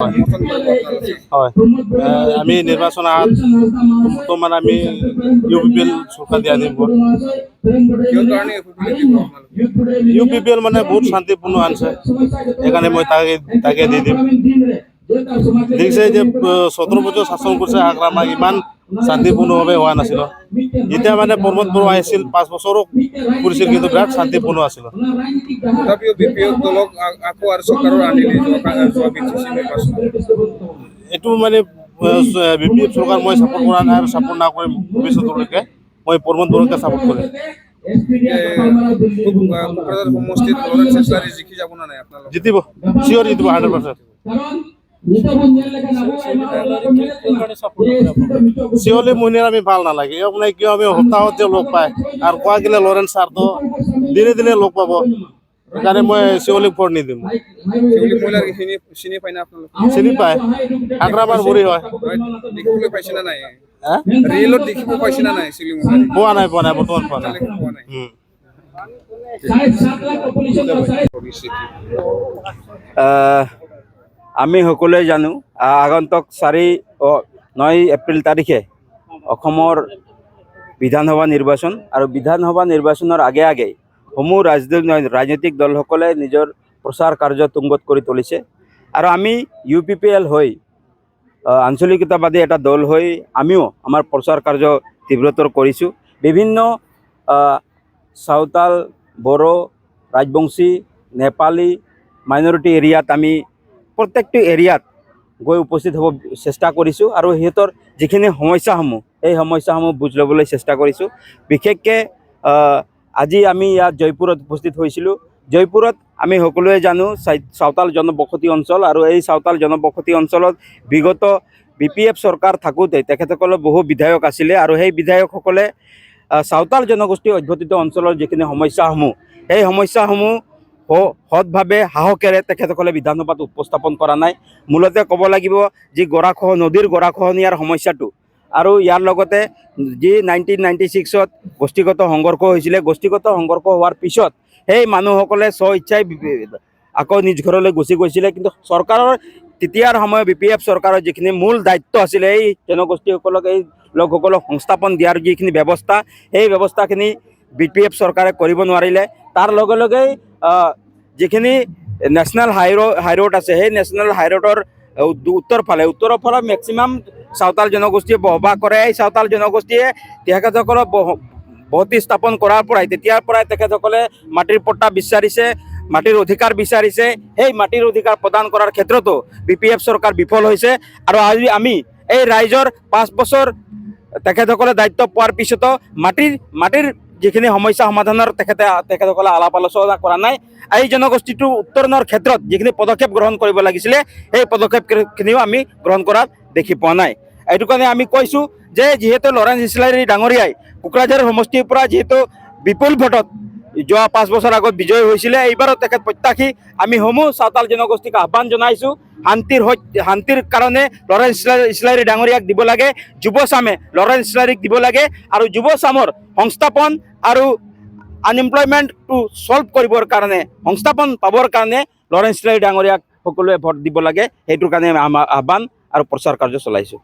হয় আমি নিৰ্বাচন আহাত বৰ্তমান আমি UPPL চৰকাৰ দিয়া দিব UPPL মানে বহুত শান্তিপূৰ্ণ আনছে সেইকাৰণে মই তাকে দি দিম দেখিছে যে 17 বছৰ শাসন কৰিছে আগ্ৰামা ইমান শান্তিপূৰ্ণভাৱে হোৱা নাছিল এতিয়া মানে প্ৰমোদ বড়ো আহিছিল 5 বছৰো কৰিছিল কিন্তু বিৰাট শান্তিপূৰ্ণ আছিল তথাপিও বিপিএল দলক আকৌ আৰু চৰকাৰৰ আনিলে এইটো মানে বিপিএল চৰকাৰ মই সাপোৰ্ট কৰা নাই আৰু সাপোৰ্ট নকৰিম ভৱিষ্যতলৈকে মই প্ৰমোদ বড়োকে সাপোৰ্ট কৰিম জিতিব চিয়ৰ জিতিব 100% শিৱলী মহিলাৰ আমি ভাল নালাগে মানে কিয় আমি সপ্তাহত যে লগ পায় আৰু কোৱা গেলে লৰেন্স ছাৰটো দিনে দিনে লগ পাব সেইকাৰণে মই শিৱলীক ভোট নিদিম চিনি পায় আগ্ৰামাৰ বুঢ়ী হয় পোৱা নাই বৰ্তমান পোৱা নাই আমি সকলোৱে জানো আগন্তুক 9 এপ্ৰিল তাৰিখে অসমৰ বিধানসভা নিৰ্বাচন আৰু বিধানসভা নিৰ্বাচনৰ আগে আগে সমূহ ৰাজনৈতিক দলসকলে নিজৰ প্ৰচাৰ কাৰ্য তুংগত কৰি তুলিছে আৰু আমি UPPL হৈ আঞ্চলিকতাবাদী এটা দল হৈ আমিও আমাৰ প্ৰচাৰ কাৰ্য তীব্ৰতৰ কৰিছোঁ বিভিন্ন সাঁওতাল বড়ো ৰাজবংশী নেপালী মাইনৰিটি এৰিয়াত আমি প্ৰত্যেকটো এৰিয়াত গৈ উপস্থিত হ'ব চেষ্টা কৰিছোঁ আৰু সিহঁতৰ যিখিনি সমস্যাসমূহ এই সমস্যাসমূহ বুজ ল'বলৈ চেষ্টা কৰিছোঁ বিশেষকৈ আজি আমি ইয়াত জয়পুৰত উপস্থিত হৈছিলোঁ জয়পুৰত আমি সকলোৱে জানো সাঁওতাল জনবসতি অঞ্চল আৰু এই সাঁওতাল জনবসতি অঞ্চলত বিগত BPF চৰকাৰ থাকোঁতে তেখেতসকলৰ বহু বিধায়ক আছিলে আৰু সেই বিধায়কসকলে সাঁওতাল জনগোষ্ঠী অধ্যুষিত অঞ্চলৰ যিখিনি সমস্যাসমূহ এই সমস্যাসমূহ সৎভাৱে সাহসেৰে তেখেতসকলে বিধানসভাত উপস্থাপন কৰা নাই মূলতে ক'ব লাগিব যি নদীৰ গৰাখহনীয়াৰ সমস্যাটো আৰু ইয়াৰ লগতে যি 1996ত গোষ্ঠীগত সংঘৰ্ষ হৈছিলে গোষ্ঠীগত সংঘৰ্ষ হোৱাৰ পিছত সেই মানুহসকলে স্ব-ইচ্ছাই আকৌ নিজ ঘৰলৈ গুচি গৈছিলে কিন্তু চৰকাৰৰ তেতিয়াৰ সময়ত BPF চৰকাৰৰ যিখিনি মূল দায়িত্ব আছিলে এই জনগোষ্ঠীসকলক এই লোকসকলক সংস্থাপন দিয়াৰ যিখিনি ব্যৱস্থা সেই ব্যৱস্থাখিনি BPF চৰকাৰে কৰিব নোৱাৰিলে তাৰ লগে লগেই যিখিনি নেশ্যনেল হাইৰোড আছে সেই নেশ্যনেল হাইৰোডৰ উত্তৰৰ ফালে মেক্সিমাম সাঁওতাল জনগোষ্ঠীয়ে বসবাস কৰে এই সাঁওতাল জনগোষ্ঠীয়ে তেখেতসকলক বসতি স্থাপন কৰাৰ পৰাই তেতিয়াৰ পৰাই তেখেতসকলে মাটিৰ পট্টা বিচাৰিছে মাটিৰ অধিকাৰ বিচাৰিছে সেই মাটিৰ অধিকাৰ প্ৰদান কৰাৰ ক্ষেত্ৰতো BPF চৰকাৰ বিফল হৈছে আৰু আজি আমি এই ৰাইজৰ 5 বছৰ তেখেতসকলে দায়িত্ব পোৱাৰ পিছতো মাটিৰ যিখিনি সমস্যা সমাধানৰ তেখেতসকলে আলাপ আলোচনা কৰা নাই এই জনগোষ্ঠীটো উত্তৰণৰ ক্ষেত্ৰত যিখিনি পদক্ষেপ গ্ৰহণ কৰিব লাগিছিলে সেই পদক্ষেপখিনিও আমি গ্ৰহণ কৰা দেখি পোৱা নাই এইটো কাৰণে আমি কৈছোঁ যে যিহেতু লৰেন্স ইছলাৰী ডাঙৰীয়াই কোকৰাঝাৰ সমষ্টিৰ পৰা যিহেতু বিপুল ভোটত যোৱা 5 বছৰ আগত বিজয় হৈছিলে এইবাৰো তেখেত প্ৰত্যাশী আমি সমূহ সাঁওতাল জনগোষ্ঠীক আহ্বান জনাইছোঁ শান্তিৰ কাৰণে লৰেন্স ইছলাৰী ডাঙৰীয়াক দিব লাগে যুৱচামে লৰেন্স ইছলাৰীক দিব লাগে আৰু যুৱচামৰ সংস্থাপন আৰু আনএমপ্লয়মেণ্টটো সলভ কৰিবৰ কাৰণে সংস্থাপন পাবৰ কাৰণে লৰেন্স ইছলাৰী ডাঙৰীয়াক সকলোৱে ভোট দিব লাগে সেইটোৰ কাৰণে আমাৰ আহ্বান আৰু প্ৰচাৰ কাৰ্য চলাইছোঁ